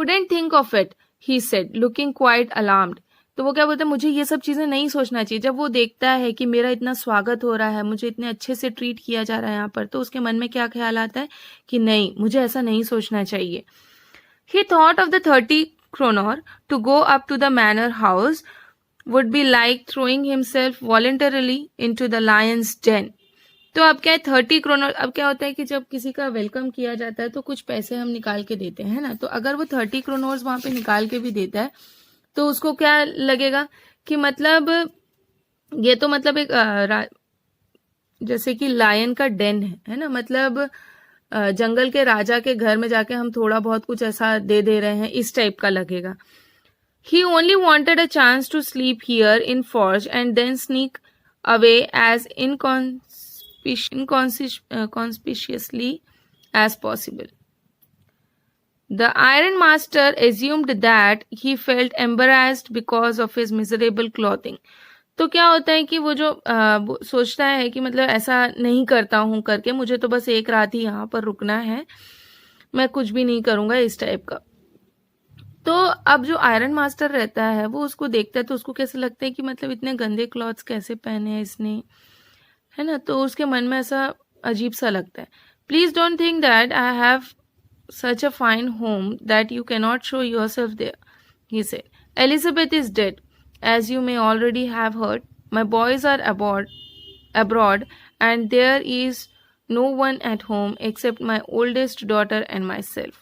couldn't think of it, he said, looking quite alarmed. तो वो क्या बोलता है, मुझे ये सब चीज़ें नहीं सोचना चाहिए. जब वो देखता है कि मेरा इतना स्वागत हो रहा है, मुझे इतने अच्छे से ट्रीट किया जा रहा है यहाँ पर, तो उसके मन में क्या ख्याल आता है कि नहीं, मुझे ऐसा नहीं सोचना चाहिए. He thought of the 30 kroner to go up to the manor house would be like throwing himself voluntarily into the lion's den. तो अब क्या है, 30 kroner. अब क्या होता है कि जब किसी का वेलकम किया जाता है तो कुछ पैसे हम निकाल के देते हैं ना. तो अगर वो 30 kroner वहां पे निकाल के भी देता है तो उसको क्या लगेगा कि मतलब ये तो मतलब एक जैसे कि लायन का डेन है ना, मतलब जंगल के राजा के घर में जाके हम थोड़ा बहुत कुछ ऐसा दे रहे हैं, इस टाइप का लगेगा. He only wanted a chance to sleep here in Forge and then sneak away as inconspicuously as possible. The Iron Master assumed that he felt embarrassed because of his miserable clothing. तो क्या होता है कि वो जो सोचता है कि मतलब ऐसा नहीं करता हूँ करके, मुझे तो बस एक रात ही यहाँ पर रुकना है, मैं कुछ भी नहीं करूँगा, इस टाइप का. तो अब जो आयरन मास्टर रहता है वो उसको देखता है तो उसको कैसे लगता है कि मतलब इतने गंदे क्लॉथ्स कैसे पहने हैं इसने, है ना. तो उसके मन में ऐसा अजीब सा लगता है. Please don't think that I have such a fine home that you cannot show yourself there, he said. Elizabeth is dead, as you may already have heard. My boys are abroad, and there is no one at home except my oldest daughter and myself.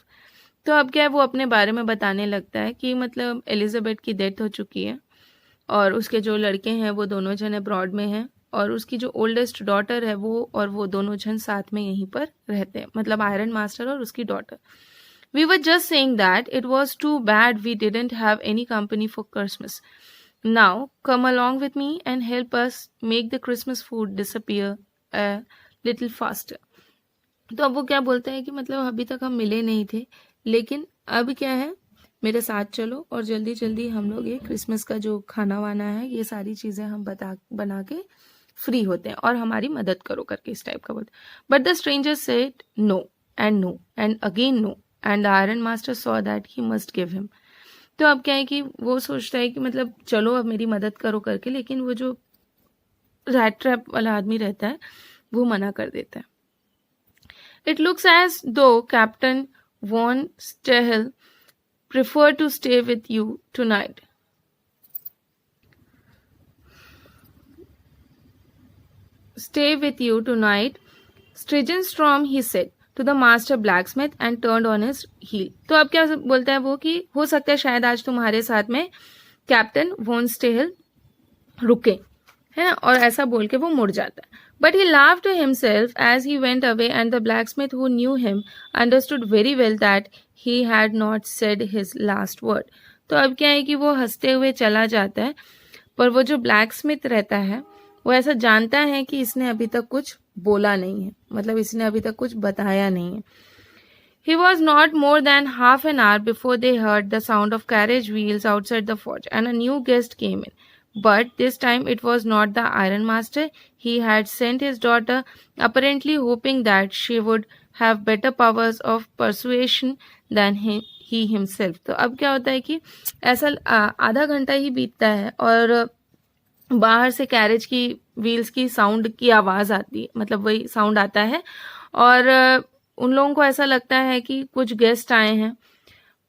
तो अब क्या है, वो अपने बारे में बताने लगता है कि मतलब एलिजाबेथ की डेथ हो चुकी है और उसके जो लड़के हैं वो दोनों जन अब्रॉड में हैं और उसकी जो ओल्डेस्ट डॉटर है वो दोनों जन साथ में यहीं पर रहते हैं, मतलब आयरन मास्टर और उसकी daughter. We were just saying that it was too bad we didn't have any company for Christmas. Now come along with me and help us make the Christmas food disappear a little faster. तो अब वो क्या बोलता है कि मतलब अभी तक हम मिले नहीं थे, लेकिन अब क्या है, मेरे साथ चलो और जल्दी जल्दी हम लोग ये क्रिसमस का जो खाना वाना है ये सारी चीज़ें हम बना के फ्री होते हैं और हमारी मदद करो करके, इस टाइप का बोलते. But the stranger said no and again no and the iron master saw that he must give him. तो अब क्या है कि वो सोचता है कि मतलब चलो अब मेरी मदद करो करके, लेकिन वो जो रैट ट्रैप वाला आदमी रहता है वो मना कर देता है. It looks as though captain von Stahl prefer to stay with you tonight. Stay with you tonight, Strigenstrom, he said to the master blacksmith and turned on his heel. तो अब क्या बोलता है वो कि हो सकता है शायद आज तुम्हारे साथ में कैप्टन वॉन स्टेहल रुके, है ना, और ऐसा बोल के वो मुड़ जाता है. But he laughed to himself as he went away, and the blacksmith who knew him understood very well that he had not said his last word. तो अब क्या है कि वो हंसते हुए चला जाता है, पर वो जो ब्लैकस्मिथ रहता है वो ऐसा जानता है कि इसने अभी तक कुछ बोला नहीं है, मतलब इसने अभी तक कुछ बताया नहीं है. He was not more than half an hour before they heard the sound of carriage wheels outside the forge, and a new guest came in. But this time it was not the Iron Master. He had sent his daughter, apparently hoping that she would have better powers of persuasion than he himself. तो अब क्या होता है कि ऐसा आधा घंटा ही बीतता है और बाहर से कैरेज की व्हील्स की साउंड की आवाज़ आती है, मतलब वही साउंड आता है और उन लोगों को ऐसा लगता है कि कुछ गेस्ट आए हैं.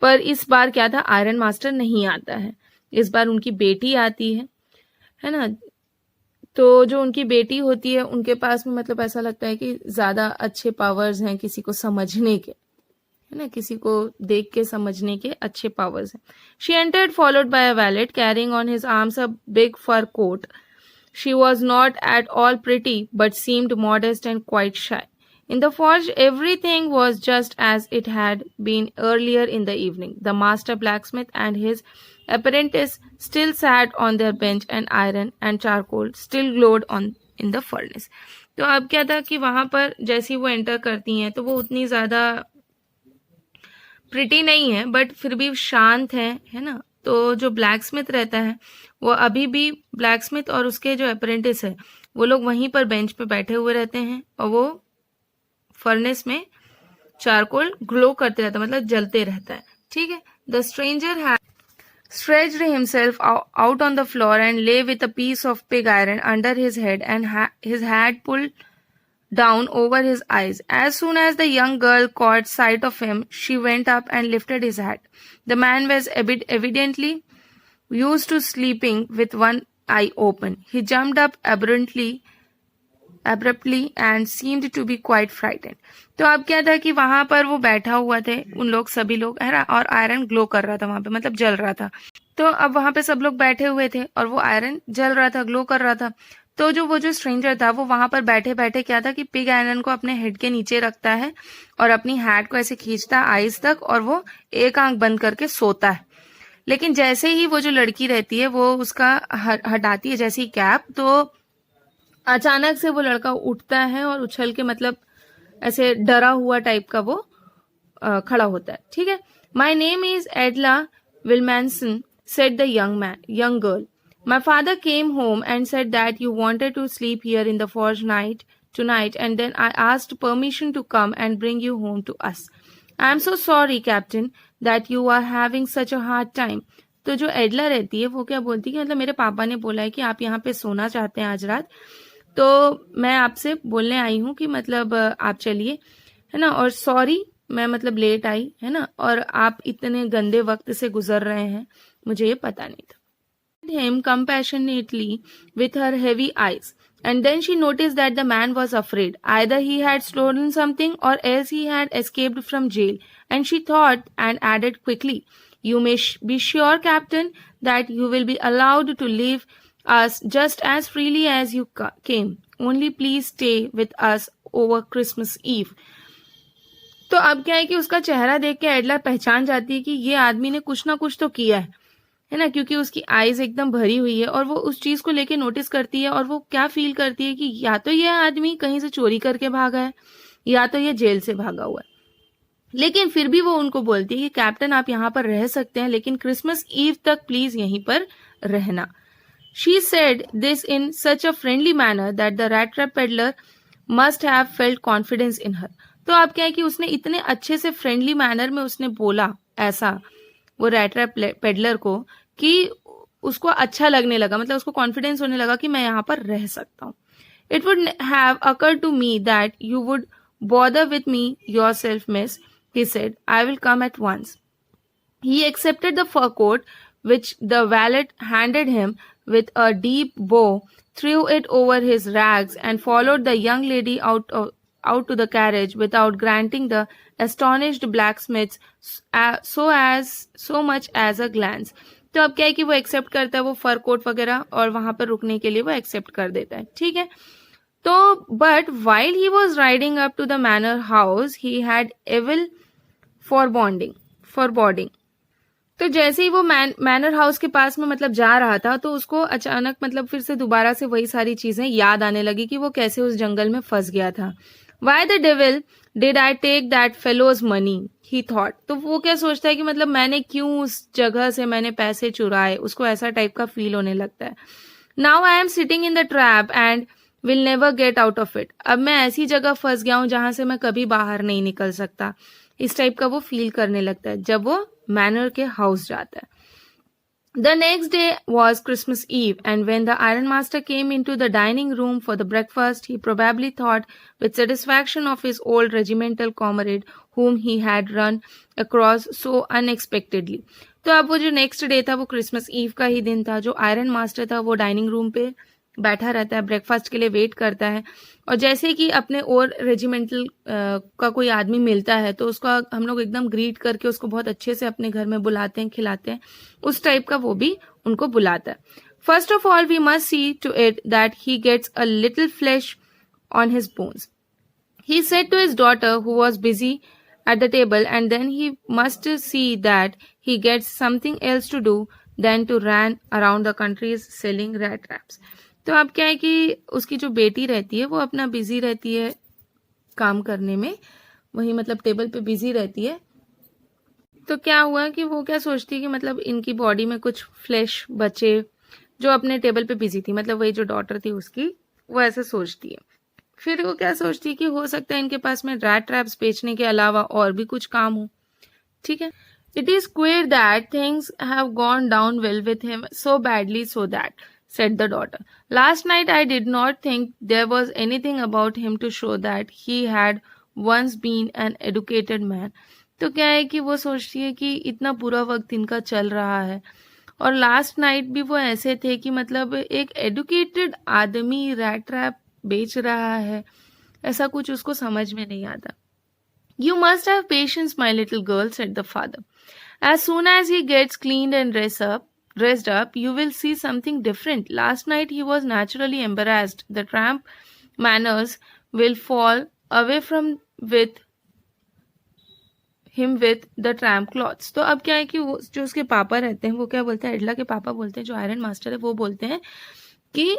पर इस बार क्या था, आयरन मास्टर नहीं आता है, इस बार उनकी बेटी आती है ना. तो जो उनकी बेटी होती है उनके पास में मतलब ऐसा लगता है कि ज़्यादा अच्छे पावर्स हैं किसी को समझने के, है ना, किसी को देख के समझने के अच्छे पावर्स हैं. She entered followed by a valet carrying on his arms a big fur coat. She was not at all pretty but seemed modest and quite shy. In the forge, everything was just as it had been earlier in the evening. The master blacksmith and his apprentice still sat on their bench, and iron and charcoal still glowed in the furnace. तो अब क्या था कि वहां पर जैसी वो enter करती हैं तो वो उतनी ज्यादा प्रिटी नहीं है बट फिर भी शांत है ना. तो जो ब्लैकस्मिथ रहता है वो अभी भी, ब्लैकस्मिथ और उसके जो अप्रेंटिस है वो लोग वहीं पर बेंच पे बैठे हुए रहते हैं और वो फर्नेस में चारकोल ग्लो करते रहता है, मतलब जलते रहता है. ठीक है, The stranger had stretched himself out on the floor and lay with a piece of pig iron under his head and his hat pulled down over his eyes. As soon as the young girl caught sight of him, she went up and lifted his hat. The man was evidently used to sleeping with one eye open. He jumped up abruptly and seemed to be quite frightened. तो अब क्या था कि वहां पर वो बैठा हुआ थे, उन लोग सभी लोग है ना, और आयरन ग्लो कर रहा था वहां पे, मतलब जल रहा था. तो अब वहां पे सब लोग बैठे हुए थे और वो आयरन जल रहा था, ग्लो कर रहा था. तो वो जो स्ट्रेंजर था वो वहां पर बैठे बैठे क्या था कि पिग आयरन को अपने हेड के नीचे रखता है और अपनी हैट को ऐसे खींचता है आईज तक, और वो एक आंख बंद करके सोता है. लेकिन जैसे ही वो जो लड़की रहती है वो उसका हटाती है जैसे ही कैप, तो अचानक से वो लड़का उठता है और उछल के मतलब ऐसे डरा हुआ टाइप का वो खड़ा होता है. ठीक है. My name is Edla Willmansson, said the young girl. My father came home and said that you wanted to sleep here in the forge tonight, and then I asked permission to come and bring you home to us. I am so sorry, Captain, that you are having such a hard time. तो जो एडला रहती है वो क्या बोलती है कि मतलब मेरे पापा ने बोला है कि आप यहाँ पे सोना चाहते हैं आज रात, तो मैं आपसे बोलने आई हूँ कि मतलब आप चलिए, है ना, और सॉरी मैं मतलब लेट आई, है ना, और आप इतने गंदे वक्त से गुजर रहे हैं, मुझे ये पता नहीं था. Him compassionately with her heavy eyes, and then she noticed that the man was afraid. Either he had stolen something or else he had escaped from jail, and she thought and added quickly, "You may be sure, Captain, that you will be allowed to leave us just as freely as you came. Only please stay with us over Christmas Eve." तो अब क्या है कि उसका चेहरा देख के एडला पहचान जाती है कि ये आदमी ने कुछ ना कुछ तो किया है ना, क्योंकि उसकी आईज एकदम भरी हुई है और वो उस चीज को लेके नोटिस करती है और वो क्या फील करती है कि या तो ये आदमी कहीं से चोरी करके भागा है या तो ये जेल से भागा हुआ है. लेकिन फिर भी वो उनको बोलती है कि कैप्टन आप यहाँ पर रह सकते हैं, लेकिन क्रिसमस ईव तक प्लीज यहीं पर रहना. She said this in such a friendly manner that the rat trap peddler must have felt confidence in her. तो अब क्या है कि उसने इतने अच्छे से फ्रेंडली मैनर में उसने बोला ऐसा वो रैट ट्रैप पेडलर को कि उसको अच्छा लगने लगा, मतलब उसको कॉन्फिडेंस होने लगा कि मैं यहाँ पर रह सकता हूँ. It would have occurred to me that you would bother with me yourself miss, he said. I will come at once. He accepted the fur coat which the valet handed him with a deep bow, threw it over his rags, and followed the young lady out to the carriage without granting the astonished blacksmiths so much as a glance. तो अब क्या है कि वो accept करता है वो fur coat वगैरह और वहां पर रुकने के लिए वो एक्सेप्ट कर देता है. ठीक है. तो but while he was riding up to the manor house he had evil forebodings. तो जैसे ही वो मैनर हाउस के पास में मतलब जा रहा था तो उसको अचानक मतलब फिर से दोबारा से वही सारी चीजें याद आने लगी कि वो कैसे उस जंगल में फंस गया था. Why the devil did I take that fellow's money, he thought. तो वो क्या सोचता है कि मतलब मैंने क्यों उस जगह से मैंने पैसे चुराए, उसको ऐसा टाइप का फील होने लगता है. Now I am sitting in the trap and will never get out of it. अब मैं ऐसी जगह फंस गया हूं जहां से मैं कभी बाहर नहीं निकल सकता. इस टाइप का वो फील करने लगता है जब वो मैनर के हाउस जाता है. The next day was Christmas Eve, and when the iron master came into the dining room for the breakfast, he probably thought with satisfaction of his old regimental comrade whom he had run across so unexpectedly. तो अब वो जो next day था वो Christmas ewe का ही दिन था. जो आयरन मास्टर था वो डाइनिंग रूम पे बैठा रहता है, ब्रेकफास्ट के लिए वेट करता है, और जैसे कि अपने और रेजिमेंटल का कोई आदमी मिलता है तो उसका हम लोग एकदम ग्रीट करके उसको बहुत अच्छे से अपने घर में बुलाते हैं, खिलाते हैं. उस टाइप का वो भी उनको बुलाता है. First of all we must see to it that he gets a little flesh on his bones, he said to his daughter who was busy at the table, and then he must see that he gets something else to do than to run around the countries selling rat traps. तो अब क्या है कि उसकी जो बेटी रहती है वो अपना बिजी रहती है काम करने में, वही मतलब टेबल पे बिजी रहती है. तो क्या हुआ कि वो क्या सोचती है कि मतलब इनकी बॉडी में कुछ फ्लैश बचे, जो अपने टेबल पे बिजी थी, मतलब वही जो डॉटर थी उसकी, वो ऐसे सोचती है. फिर वो क्या सोचती है कि हो सकता है इनके पास में रैट ट्रैप्स बेचने के अलावा और भी कुछ काम हो. ठीक है. It is queer that things have gone downhill with him so badly so that, said the daughter. Last night I did not think there was anything about him to show that he had once been an educated man. तो क्या है कि वो सोचती है कि इतना बुरा वक्त इनका चल रहा है और लास्ट नाइट भी वो ऐसे थे कि मतलब एक एडुकेटेड आदमी रैट रैप बेच रहा है, ऐसा कुछ उसको समझ में नहीं आता. You must have patience, my little girl, said the father. As soon as he gets cleaned and dressed up, you will see something different. Last night he was naturally embarrassed. The tramp manners will fall away from with him with the tramp clothes. तो अब क्या है कि वो जो उसके पापा रहते हैं वो क्या बोलते हैं, एडला के पापा बोलते हैं, जो आयरन मास्टर है वो बोलते हैं कि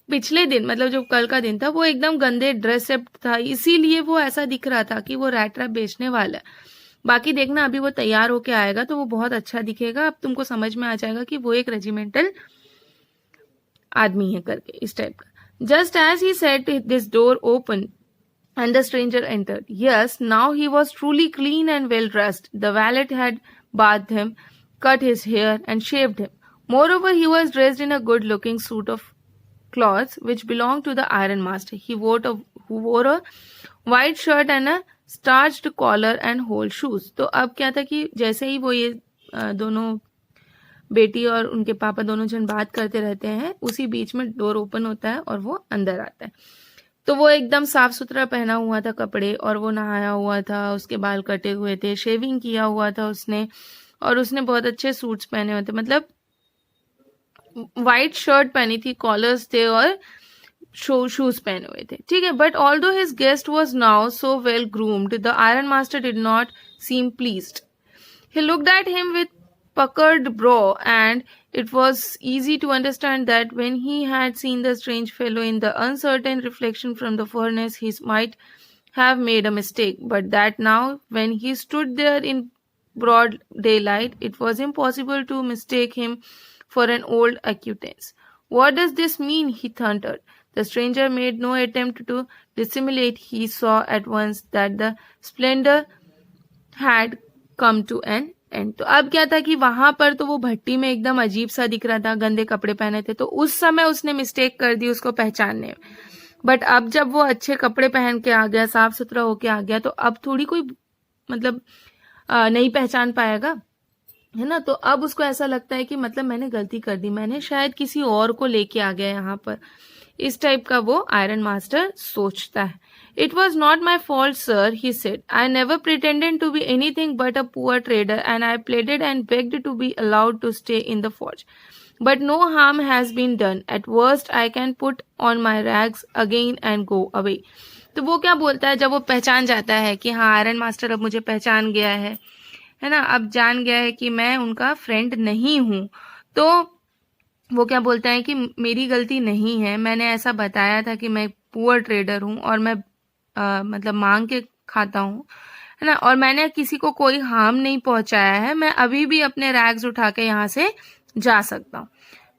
पिछले दिन मतलब जो कल का दिन था वो एकदम गंदे ड्रेसअप था, इसीलिए वो ऐसा दिख रहा था कि वो रैट रैप बेचने वाला है. बाकी देखना अभी वो तैयार होके आएगा तो वो बहुत अच्छा दिखेगा, अब तुमको समझ में आ जाएगा कि वो एक रेजिमेंटल आदमी है करके इस टाइप का. Just as he said this door open and the stranger entered. Yes, now he was truly clean and well dressed. The valet had bathed him, cut his hair, and shaved him. Moreover, he was dressed in a good-looking suit of clothes which belonged to the iron master. He wore a white shirt and a starched collar and whole shoes. तो अब क्या था कि जैसे ही वो ये दोनों बेटी और उनके पापा दोनों जन बात करते रहते हैं, उसी बीच में डोर ओपन होता है और वो अंदर आता है. तो वो एकदम साफ सुथरा पहना हुआ था कपड़े और वो नहाया हुआ था, उसके बाल कटे हुए थे, शेविंग किया हुआ था उसने, और उसने बहुत अच्छे सूट्स पहने हुए थे, मतलब वाइट शर्ट पहनी थी, कॉलर्स थे और शूज पहने हुए थे. ठीक है, but although his guest was now so well groomed, the iron master did not seem pleased. He looked at him with puckered brow, and it was easy to understand that when he had seen the strange fellow in the uncertain reflection from the furnace, he might have made a mistake, but that now, when he stood there in broad daylight, it was impossible to mistake him for an old acquaintance. What does this mean? He thundered. The stranger made no attempt to dissimulate. He saw at once that the splendor had come to an end. तो अब क्या था कि वहां पर तो वो भट्टी में एकदम अजीब सा दिख रहा था, गंदे कपड़े पहने थे, तो उस समय उसने मिस्टेक कर दी उसको पहचानने में. बट अब जब वो अच्छे कपड़े पहन के आ गया, साफ सुथरा होके आ गया, तो अब थोड़ी कोई मतलब नहीं पहचान पाएगा, है ना. तो अब उसको ऐसा लगता है कि मतलब मैंने गलती कर दी, मैंने शायद किसी और को लेके आ गया यहाँ पर, इस टाइप का वो आयरन मास्टर सोचता है. It was not my fault, sir, he said. I never pretended to be anything but a poor trader, and I pleaded and begged to be allowed to stay in the forge. But no harm has been done. At worst, I can put on my rags again and go away. तो वो क्या बोलता है जब वो पहचान जाता है कि हाँ आयरन मास्टर अब मुझे पहचान गया है ना, अब जान गया है कि मैं उनका फ्रेंड नहीं हूँ, तो वो क्या बोलता है कि मेरी गलती नहीं है, मैंने ऐसा बताया था कि मैं पुअर ट्रेडर हूँ और मैं मतलब मांग के खाता हूँ, है ना, और मैंने किसी को कोई हार्म नहीं पहुंचाया है, मैं अभी भी अपने रैग्स उठा के यहाँ से जा सकता हूँ.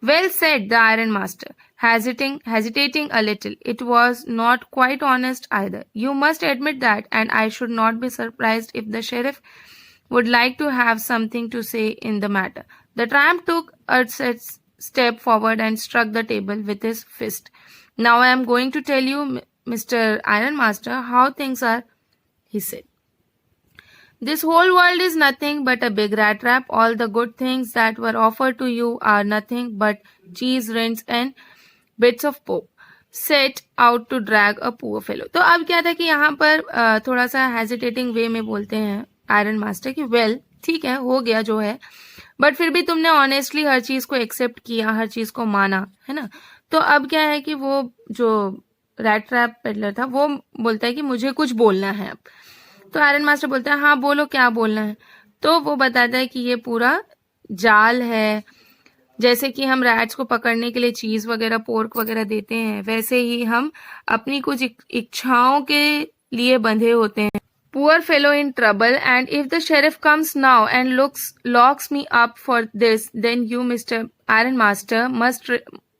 Well said, the iron master, hesitating a little. It was not quite honest either. You must admit that, and I should not be surprised if the sheriff would like to have something to say in the matter. The tramp took a step forward and struck the table with his fist. Now I am going to tell you, Mr. Iron Master, how things are, he said. This whole world is nothing but a big rat trap. All the good things that were offered to you are nothing but cheese, rinds and bits of pork set out to drag a poor fellow. तो अब क्या था कि यहाँ पर थोड़ा सा hesitating वे में बोलते हैं आयरन मास्टर कि वेल ठीक है, हो गया जो है, बट फिर भी तुमने ऑनेस्टली हर चीज को एक्सेप्ट किया, हर चीज को माना, है ना. तो अब क्या है कि वो जो रैट ट्रैप पेडलर था वो बोलता है कि मुझे कुछ बोलना है अब. तो आयरन मास्टर बोलता है हाँ बोलो क्या बोलना है. तो वो बताता है कि ये पूरा जाल है, जैसे कि हम रैट्स को पकड़ने के लिए चीज वगैरह पोर्क वगैरह देते हैं, वैसे ही हम अपनी कुछ इच्छाओं के लिए बंधे होते हैं. Poor fellow in trouble, and if the sheriff comes now and locks me up for this, then you, Mr. Iron Master,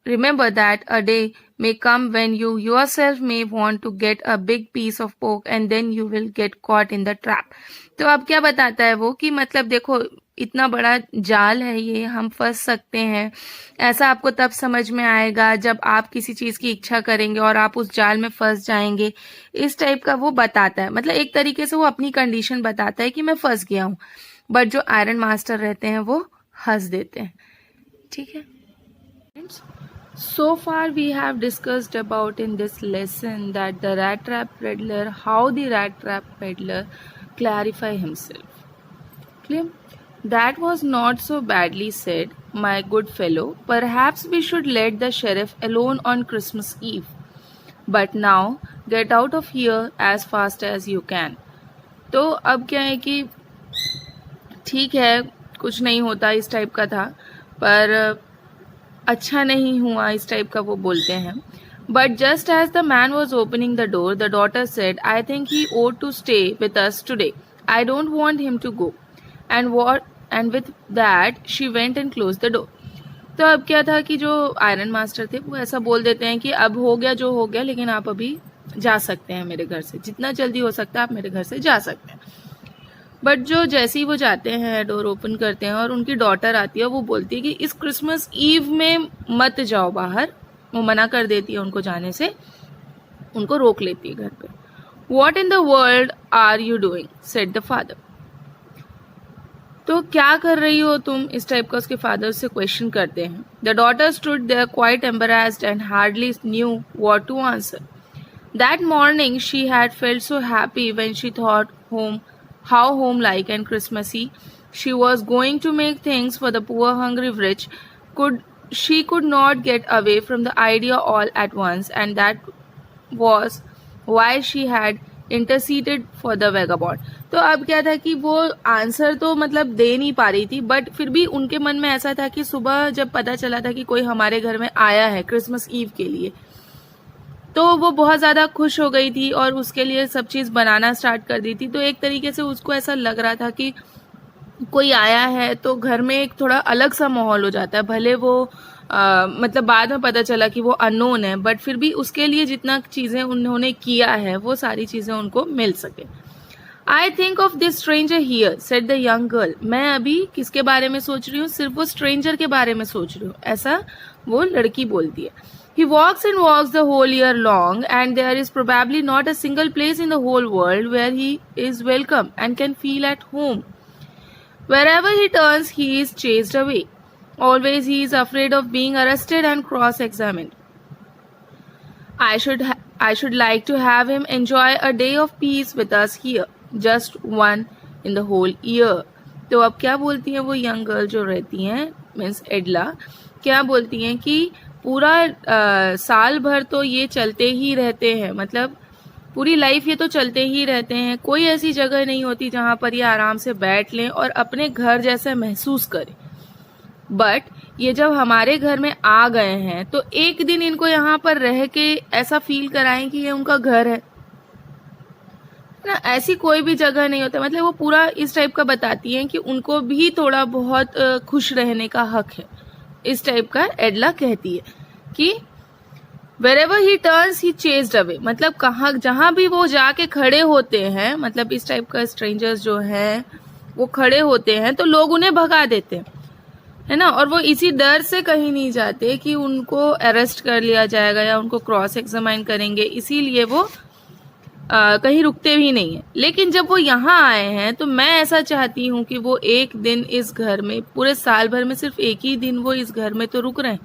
Remember that a day may come when you yourself may want to get a big piece of pork and then you will get caught in the trap. तो अब क्या बताता है वो कि मतलब देखो इतना बड़ा जाल है ये, हम फंस सकते हैं. ऐसा आपको तब समझ में आएगा जब आप किसी चीज की इच्छा करेंगे और आप उस जाल में फंस जाएंगे. इस टाइप का वो बताता है. मतलब एक तरीके से वो अपनी कंडीशन बताता है कि मैं फंस गया हूं. बट जो आयरन मास्टर रहते हैं वो हंस देते हैं. ठीक है. So far we have discussed about in this lesson that the rat trap peddler, how the rat trap peddler clarify himself. Clear? That was not so badly said, my good fellow. Perhaps we should let the sheriff alone on Christmas Eve. But now get out of here as fast as you can. तो अब क्या है कि ठीक है, कुछ नहीं होता इस टाइप का था, पर अच्छा नहीं हुआ इस टाइप का वो बोलते हैं. But just as the man was opening the door the daughter said, I think he ought to stay with us today. I don't want him to go. And with that she went and closed the door. तो अब क्या था कि जो iron master थे वो ऐसा बोल देते हैं कि अब हो गया जो हो गया, लेकिन आप अभी जा सकते हैं मेरे घर से, जितना जल्दी हो सकता है आप मेरे घर से जा सकते हैं. बट जो जैसे ही वो जाते हैं डोर ओपन करते हैं और उनकी डॉटर आती है, वो बोलती है कि इस क्रिसमस ईव में मत जाओ बाहर. वो मना कर देती है उनको जाने से, उनको रोक लेती है घर पे. What in the world are you doing, said the father. तो क्या कर रही हो तुम, इस टाइप का उसके फादर से क्वेश्चन करते हैं. The daughter stood there quite embarrassed and hardly knew what to answer. That morning she had felt so happy when she thought home how home-like and Christmassy she was going to make things for the poor hungry rich. She could not get away from the idea all at once, and that was why she had interceded for the vagabond. तो अब क्या था कि वो answer तो मतलब दे नहीं पा रही थी, बट फिर भी उनके मन में ऐसा था कि सुबह जब पता चला था कि कोई हमारे घर में आया है क्रिसमस ईव के लिए, तो वो बहुत ज़्यादा खुश हो गई थी और उसके लिए सब चीज़ बनाना स्टार्ट कर दी थी. तो एक तरीके से उसको ऐसा लग रहा था कि कोई आया है तो घर में एक थोड़ा अलग सा माहौल हो जाता है. भले वो मतलब बाद में पता चला कि वो अननोन है, बट फिर भी उसके लिए जितना चीज़ें उन्होंने किया है वो सारी चीज़ें उनको मिल सके. I think of this stranger here, said the young girl. मैं अभी किसके बारे में सोच रही हूँ, सिर्फ वो स्ट्रेंजर के बारे में सोच रही हूँ, ऐसा वो लड़की बोलती है. He walks and walks the whole year long, and there is probably not a single place in the whole world where he is welcome and can feel at home. Wherever he turns, he is chased away. Always he is afraid of being arrested and cross-examined. I should like to have him enjoy a day of peace with us here, just one in the whole year. तो अब क्या बोलती हैं वो young girl जो रहती हैं, means एडला, क्या बोलती हैं कि पूरा साल भर तो ये चलते ही रहते हैं, मतलब पूरी लाइफ ये तो चलते ही रहते हैं. कोई ऐसी जगह नहीं होती जहां पर ये आराम से बैठ लें और अपने घर जैसा महसूस करें. बट ये जब हमारे घर में आ गए हैं तो एक दिन इनको यहाँ पर रह के ऐसा फील कराएं कि ये उनका घर है ना. ऐसी कोई भी जगह नहीं होता. मतलब वो पूरा इस टाइप का बताती हैं कि उनको भी थोड़ा बहुत खुश रहने का हक है. इस टाइप का एडला कहती है कि wherever he turns he chased away, मतलब कहाँ जहां भी वो जाके खड़े होते हैं, मतलब इस टाइप का स्ट्रेंजर्स जो हैं वो खड़े होते हैं तो लोग उन्हें भगा देते हैं, है ना. और वो इसी डर से कहीं नहीं जाते कि उनको अरेस्ट कर लिया जाएगा या उनको क्रॉस एग्जामाइन करेंगे, इसीलिए वो कहीं रुकते भी नहीं है. लेकिन जब वो यहाँ आए हैं तो मैं ऐसा चाहती हूँ कि वो एक दिन इस घर में, पूरे साल भर में सिर्फ एक ही दिन वो इस घर में तो रुक रहे हैं.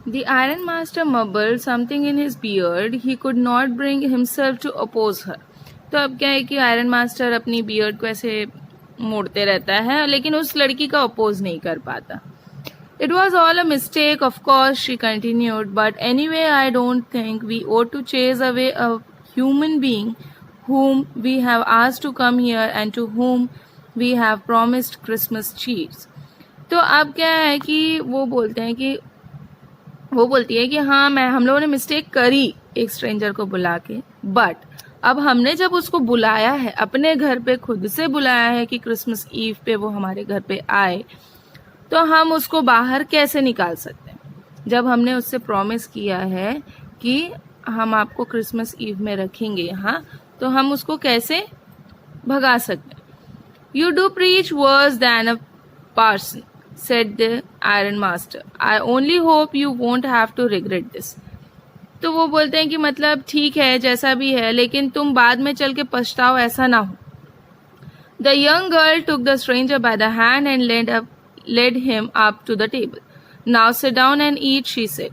The Iron Master mumbled something in his beard. He could not bring himself to oppose her. तो अब क्या है कि आयरन मास्टर अपनी बियर्ड को ऐसे मोड़ते रहता है, लेकिन उस लड़की का अपोज नहीं कर पाता. It was all a mistake, of course, she continued, but anyway, I don't think we ought to chase away a human being whom we have asked to come here and to whom we have promised Christmas cheese. तो अब क्या है कि वो बोलती है कि हाँ हम लोगों ने मिस्टेक करी एक स्ट्रेंजर को बुला के, बट अब हमने जब उसको बुलाया है अपने घर पे, खुद से बुलाया है कि क्रिसमस ईव पे वो हमारे घर पे आए, तो हम उसको बाहर कैसे निकाल सकते हैं? जब हमने उससे प्रॉमिस किया है कि हम आपको क्रिसमस ईव में रखेंगे यहाँ, तो हम उसको कैसे भगा सकते हैं? You do preach worse than a parson, said the iron master. I only hope you won't have to regret this. तो वो बोलते हैं कि मतलब ठीक है, जैसा भी है, लेकिन तुम बाद में चल के पछताओ, ऐसा ना हो. The young girl took the stranger by the hand and led him up to the table. Now sit down and eat, she said,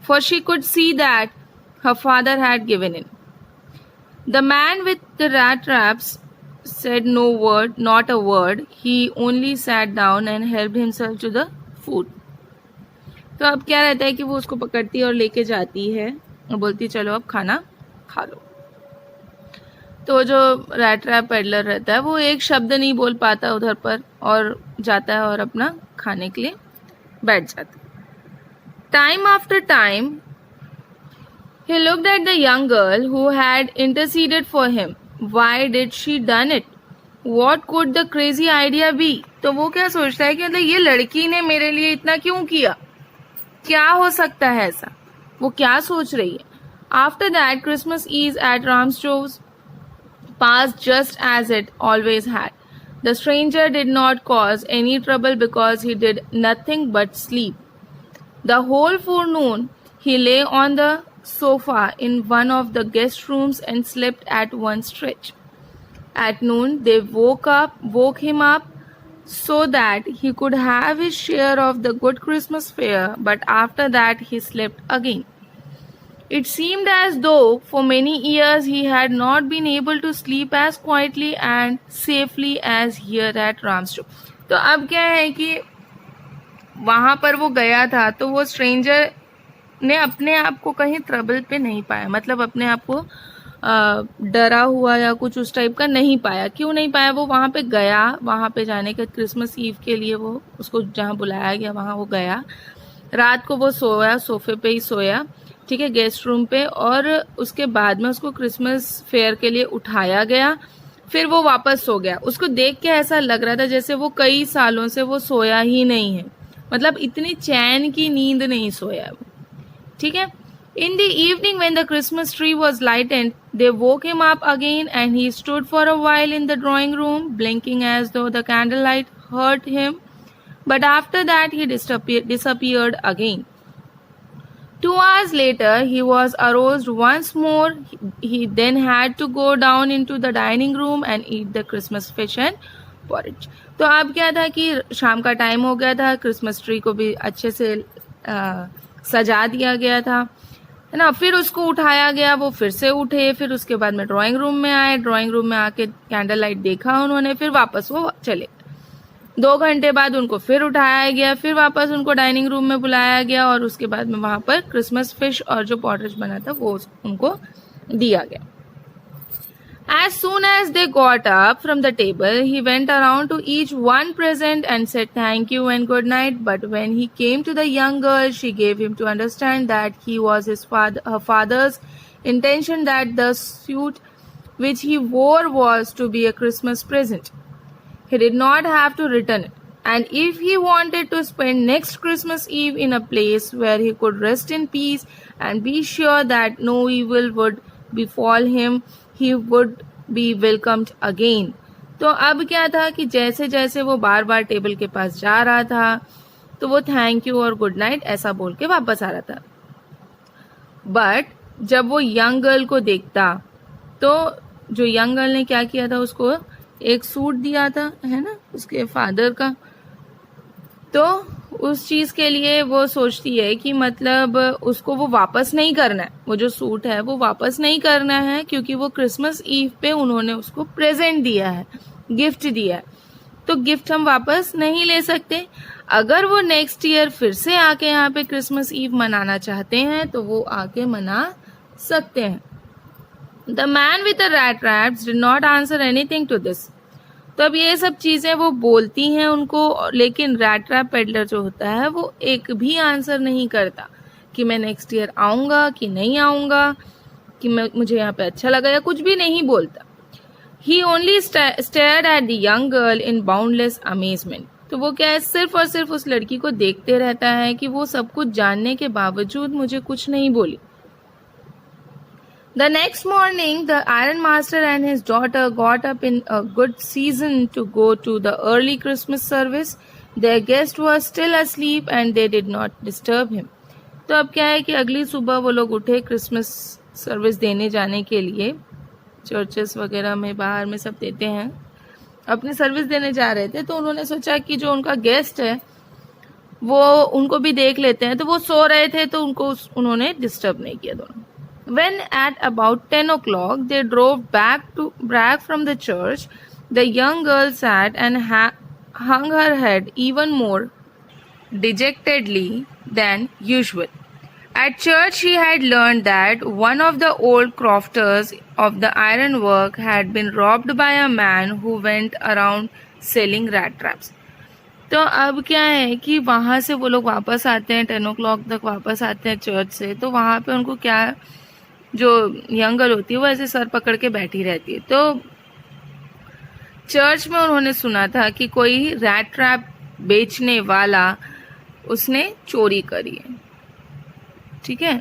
for she could see that her father had given in. The man with the rat traps said no word, not a word. He only sat down and helped himself to the food. तो अब क्या रहता है कि वो उसको पकड़ती है और लेके जाती है और बोलती चलो अब खाना खा लो. तो जो रैट ट्रैप पेडलर रहता है वो एक शब्द नहीं बोल पाता उधर पर, और जाता है और अपना खाने के लिए बैठ जाता है. Time after time he looked at the young girl who had interceded for him. Why did she done it? What could the crazy idea be? तो वो क्या सोचता है कि मतलब ये लड़की ने मेरे लिए इतना क्यों किया, क्या हो सकता है ऐसा, वो क्या सोच रही है. After that, Christmas Eve at Ramstro's passed just as it always had. The stranger did not cause any trouble because he did nothing but sleep. The whole forenoon he lay on the sofa in one of the guest rooms and slept at one stretch. At noon they woke him up so that he could have his share of the good Christmas fare, but after that he slept again. It seemed as though for many years he had not been able to sleep as quietly and safely as here at Ramstrow. तो अब क्या है कि वहां पर वो गया था तो वो स्ट्रेंजर ने अपने आप को कहीं ट्रबल पे नहीं पाया, मतलब अपने आप को डरा हुआ या कुछ उस टाइप का नहीं पाया. क्यों नहीं पाया? वो वहां पे गया, वहां पे जाने का क्रिसमस ईव के लिए वो उसको जहां बुलाया गया वहां वो गया. रात को वो सोया, सोफे पे ही सोया, ठीक है, गेस्ट रूम पे, और उसके बाद में उसको क्रिसमस फेयर के लिए उठाया गया. फिर वो वापस सो गया. उसको देख के ऐसा लग रहा था जैसे वो कई सालों से वो सोया ही नहीं है, मतलब इतनी चैन की नींद नहीं सोया वो, ठीक है. In the evening when the Christmas tree was lighted, they woke him up again and he stood for a while in the drawing room, blinking as though the candlelight hurt him. But after that he disappeared again. 2 hours later he was aroused once more. He then had to go down into the dining room and eat the Christmas fish and porridge. तो अब क्या था कि शाम का time हो गया था, क्रिसमस ट्री को भी अच्छे से सजा दिया गया था, है ना. फिर उसको उठाया गया, वो फिर से उठे, फिर उसके बाद में ड्राइंग रूम में आए, ड्राइंग रूम में आके कैंडल लाइट देखा उन्होंने, फिर वापस वो चले. 2 घंटे बाद उनको फिर उठाया गया, फिर वापस उनको डाइनिंग रूम में बुलाया गया और उसके बाद में वहां पर क्रिसमस फिश और जो पॉटरेज बना था वो उनको दिया गया. As soon as they got up from the table, he went around to each one present and said thank you and good night. But when he came to the young girl, she gave him to understand that he was her father's intention, that the suit which he wore was to be a Christmas present. He did not have to return it. And if he wanted to spend next Christmas Eve in a place where he could rest in peace and be sure that no evil would befall him, he would be welcomed again. तो अब क्या था कि जैसे जैसे वो बार बार table के पास जा रहा था तो वो थैंक यू और गुड नाइट ऐसा बोल के वापस आ रहा था. बट जब वो यंग गर्ल को देखता तो जो यंग गर्ल ने क्या किया था, उसको एक सूट दिया था, है ना, उसके फादर का. तो उस चीज के लिए वो सोचती है कि मतलब उसको वो वापस नहीं करना है, वो जो सूट है वो वापस नहीं करना है, क्योंकि वो क्रिसमस ईव पे उन्होंने उसको प्रेजेंट दिया है, गिफ्ट दिया है. तो गिफ्ट हम वापस नहीं ले सकते. अगर वो नेक्स्ट ईयर फिर से आके यहाँ पे क्रिसमस ईव मनाना चाहते हैं तो वो आके मना सकते हैं. The man with the rat traps did not answer anything to this. तो अब ये सब चीजें वो बोलती हैं उनको, लेकिन रैट ट्रैप पेडलर जो होता है वो एक भी आंसर नहीं करता कि मैं नेक्स्ट ईयर आऊंगा कि नहीं आऊंगा, कि मुझे यहाँ पे अच्छा लगा, या कुछ भी नहीं बोलता. He only stared at the young girl in boundless amazement. तो वो क्या है, सिर्फ और सिर्फ उस लड़की को देखते रहता है कि वो सब कुछ जानने के बावजूद मुझे कुछ नहीं बोली. The next morning, the iron master and his daughter got up in a good season to go to the early Christmas service. Their guest was still asleep and they did not disturb him. तो अब क्या है कि अगली सुबह वो लोग उठे क्रिसमस सर्विस देने जाने के लिए. चर्चेस वगैरह में बाहर में सब देते हैं, अपनी सर्विस देने जा रहे थे. तो उन्होंने सोचा कि जो उनका गेस्ट है वो उनको भी देख लेते हैं. तो वो सो रहे थे तो उन्होंने डिस्टर्ब नहीं किया दोनों. When at about 10 o'clock they drove back from the church, the young girl sat and hung her head even more dejectedly than usual. At church she had learned that one of the old crofters of the ironwork had been robbed by a man who went around selling rat traps. तो अब क्या है कि वहाँ से वो लोग वापस आते हैं, 10 o'clock तक वापस आते हैं चर्च से. तो वहाँ पे उनको क्या, जो यंग गर्ल होती है वो ऐसे सर पकड़ के बैठी रहती है. तो चर्च में उन्होंने सुना था कि कोई रैट ट्रैप बेचने वाला उसने चोरी करी है. ठीक है,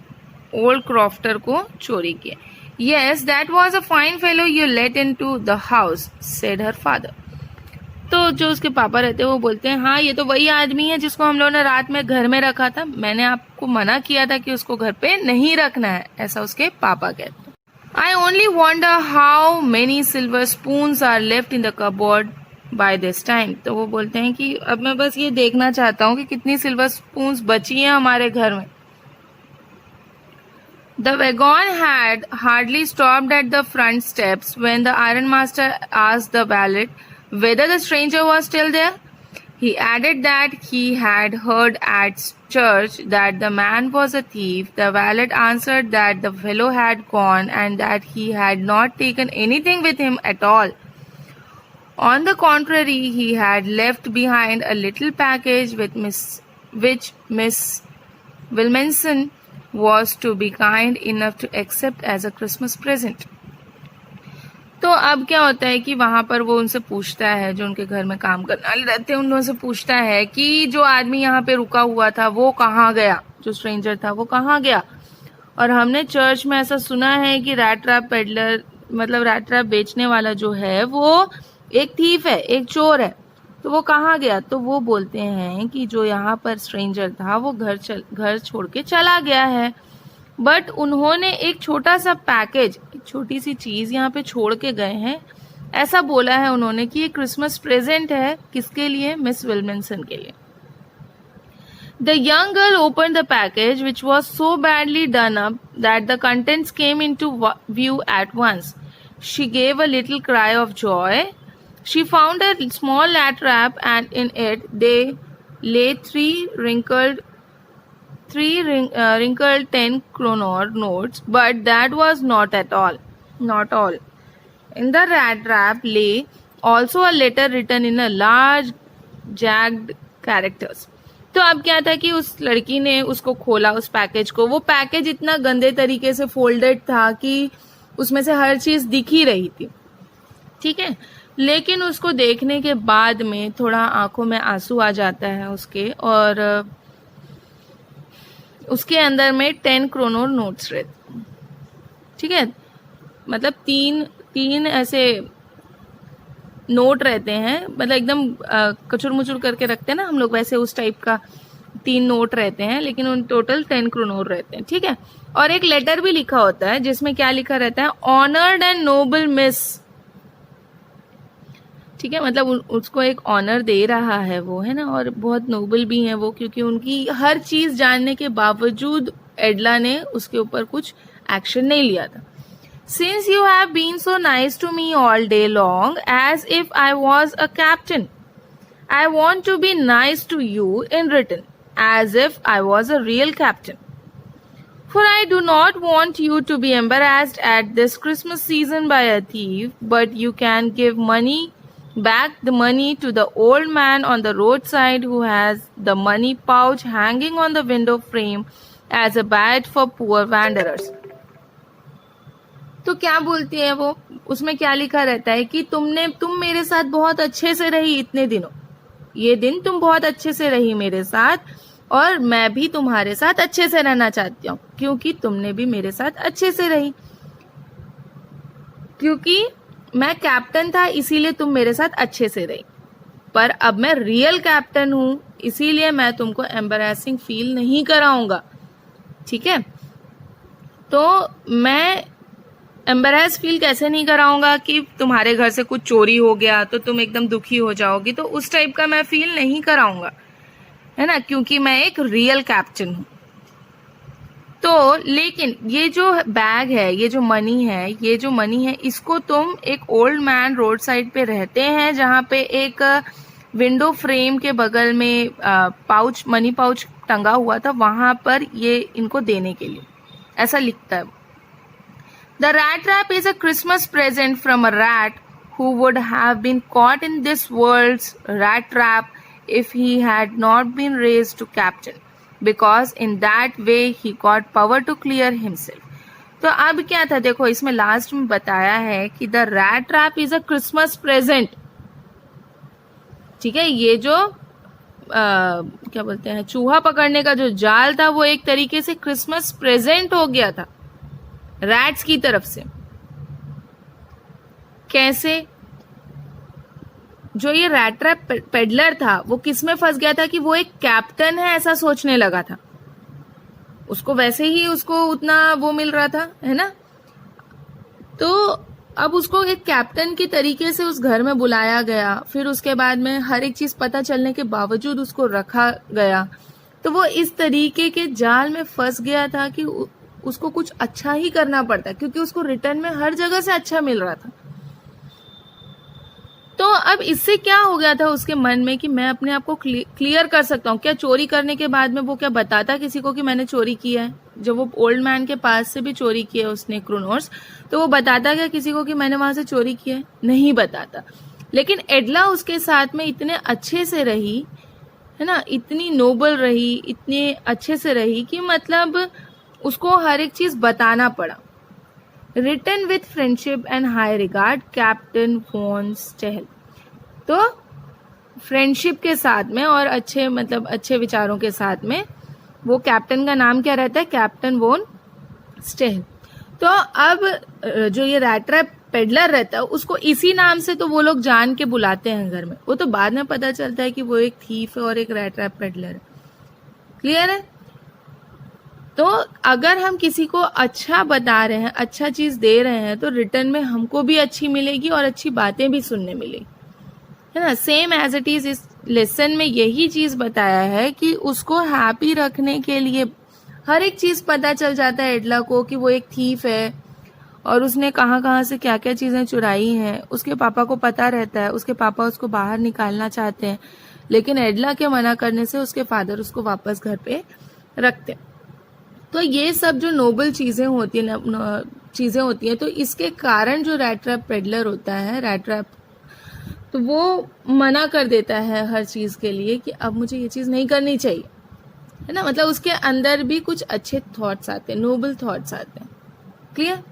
ओल्ड क्रॉफ्टर को चोरी किया. Yes, that was a fine fellow you let into the house, said her father. तो जो उसके पापा रहते हैं वो बोलते हैं, हाँ ये तो वही आदमी है जिसको हम लोगों ने रात में घर में रखा था. मैंने आपको मना किया था कि उसको घर पे नहीं रखना है, ऐसा उसके पापा कहते हैं. I only wonder how many silver spoons are left in the cupboard by this time. तो वो बोलते हैं कि अब मैं बस ये देखना चाहता हूँ कि कितनी सिल्वर स्पून्स बची हैं हमारे घर में. The wagon had hardly stopped at the front steps when the ironmaster asked the valet whether the stranger was still there. He added that he had heard at church that the man was a thief. The valet answered that the fellow had gone and that he had not taken anything with him at all. On the contrary, he had left behind a little package which Miss Wilkinson was to be kind enough to accept as a Christmas present. तो अब क्या होता है कि वहां पर वो उनसे पूछता है, जो उनके घर में काम करने वाले रहते हैं उनसे पूछता है कि जो आदमी यहाँ पे रुका हुआ था वो कहाँ गया, जो स्ट्रेंजर था वो कहाँ गया. और हमने चर्च में ऐसा सुना है कि रैट ट्रैप पेडलर, मतलब रैट ट्रैप बेचने वाला जो है वो एक थीफ है, एक चोर है. तो वो कहाँ गया. तो वो बोलते हैं कि जो यहाँ पर स्ट्रेंजर था वो घर छोड़ के चला गया है, बट उन्होंने एक छोटा सा पैकेज, एक छोटी सी चीज यहाँ पे छोड़ के गए हैं. ऐसा बोला है उन्होंने कि ये क्रिसमस प्रेजेंट है. किसके लिए? मिस विल्किंसन के लिए. The young girl opened the package, which was so badly done up that the contents came into view at once. She gave a little cry of joy. She found a small rat trap, and in it they lay three wrinkled 10 kroner notes, but that was not all. In the rat trap lay also a letter written in a large jagged characters. तो अब क्या था कि उस लड़की ने उसको खोला, उस पैकेज को. वो पैकेज इतना गंदे तरीके से फोल्डेड था कि उसमें से हर चीज दिख ही रही थी. ठीक है, लेकिन उसको देखने के बाद में थोड़ा आंखों में आंसू आ जाता है उसके, और उसके अंदर में 10 क्रोनर नोट्स रहते. ठीक है, मतलब तीन ऐसे नोट रहते हैं, मतलब एकदम कचुर मुचुर करके रखते हैं ना हम लोग, वैसे उस टाइप का 3 नोट रहते हैं, लेकिन उन टोटल 10 क्रोनर रहते हैं. ठीक है, और एक लेटर भी लिखा होता है जिसमें क्या लिखा रहता है, ऑनर्ड एंड नोबल मिस. ठीक है, मतलब उसको एक ऑनर दे रहा है वो, है ना, और बहुत नोबल भी है वो, क्योंकि उनकी हर चीज जानने के बावजूद एडला ने उसके ऊपर कुछ एक्शन नहीं लिया था. Since you have been so nice to me all day long, as if I was a captain, I want to be nice to you in return, as if I was a real captain. For I do not want you to be embarrassed at this Christmas season by a thief, but you can give back the money to the old man on the roadside who has the money pouch hanging on the window frame as a badge for poor wanderers. तो क्या बोलती है वो, उसमें क्या लिखा रहता है कि तुम मेरे साथ बहुत अच्छे से रही इतने दिनों, ये दिन तुम बहुत अच्छे से रही मेरे साथ, और मैं भी तुम्हारे साथ अच्छे से रहना चाहती हूँ, क्योंकि तुमने भी मेरे साथ अच्छे से रही। क्योंकि मैं कैप्टन था इसीलिए तुम मेरे साथ अच्छे से रही, पर अब मैं रियल कैप्टन हूं, इसीलिए मैं तुमको एम्बैरेसिंग फील नहीं कराऊंगा। ठीक है, तो मैं एम्बैरेस फील कैसे नहीं कराऊंगा कि तुम्हारे घर से कुछ चोरी हो गया तो तुम एकदम दुखी हो जाओगी, तो उस टाइप का मैं फील नहीं कराऊंगा, है ना, क्योंकि मैं एक रियल कैप्टन हूं। तो लेकिन ये जो बैग है, ये जो मनी है, इसको तुम एक ओल्ड मैन रोड साइड पे रहते हैं, जहां पे एक विंडो फ्रेम के बगल में मनी पाउच टंगा हुआ था, वहां पर ये इनको देने के लिए, ऐसा लिखता है। The rat trap is a Christmas present from a rat who would have been caught in this world's rat trap if he had not been raised to captain, because in that way he got power to clear himself. तो अब क्या था, देखो इसमें last में बताया है कि the rat trap is a Christmas present. ठीक है, ये जो क्या बोलते हैं, चूहा पकड़ने का जो जाल था, वो एक तरीके से क्रिसमस प्रेजेंट हो गया था रैट्स की तरफ से। कैसे? जो ये रैट ट्रैप पेडलर था, वो किस में फंस गया था कि वो एक कैप्टन है ऐसा सोचने लगा था। उसको वैसे ही उसको उतना वो मिल रहा था, है ना। तो अब उसको एक कैप्टन की तरीके से उस घर में बुलाया गया, फिर उसके बाद में हर एक चीज पता चलने के बावजूद उसको रखा गया। तो वो इस तरीके के जाल में फंस गया था कि उसको कुछ अच्छा ही करना पड़ता, क्योंकि उसको रिटर्न में हर जगह से अच्छा मिल रहा था। तो अब इससे क्या हो गया था उसके मन में कि मैं अपने आप को क्लियर कर सकता हूँ। क्या चोरी करने के बाद में वो क्या बताता किसी को कि मैंने चोरी किया है? जब वो ओल्ड मैन के पास से भी चोरी की है उसने क्रोनोस, तो वो बताता क्या किसी को कि मैंने वहां से चोरी की है? नहीं बताता। लेकिन एडला उसके साथ में इतने अच्छे से रही, है ना, इतनी नोबल रही, इतने अच्छे से रही कि मतलब उसको हर एक चीज बताना पड़ा। Written with friendship and high regard, captain von Stahl. तो फ्रेंडशिप के साथ में और अच्छे मतलब अच्छे विचारों के साथ में वो कैप्टन का नाम क्या रहता है? Captain von Stahl. तो अब जो ये रैट ट्रैप पेडलर रहता है उसको इसी नाम से तो वो लोग जान के बुलाते हैं घर में। वो तो बाद में पता चलता है कि वो एक थीफ है और एक रैट ट्रैप पेडलर है। क्लियर है? तो अगर हम किसी को अच्छा बता रहे हैं, अच्छा चीज दे रहे हैं, तो रिटर्न में हमको भी अच्छी मिलेगी और अच्छी बातें भी सुनने मिलेगी, है ना। सेम एज इट इज इस लेसन में यही चीज बताया है कि उसको हैप्पी रखने के लिए हर एक चीज पता चल जाता है एडला को कि वो एक थीफ है और उसने कहाँ से क्या क्या चीजें चुराई हैं। उसके पापा को पता रहता है, उसके पापा उसको बाहर निकालना चाहते हैं, लेकिन एडला के मना करने से उसके फादर उसको वापस घर पे रखते। तो ये सब जो नोबल चीजें होती हैं, तो इसके कारण जो रैट ट्रैप पेडलर होता है, रैट ट्रैप, तो वो मना कर देता है हर चीज के लिए कि अब मुझे ये चीज नहीं करनी चाहिए, है ना। मतलब उसके अंदर भी कुछ अच्छे थॉट्स आते हैं, नोबल थॉट्स आते हैं। क्लियर?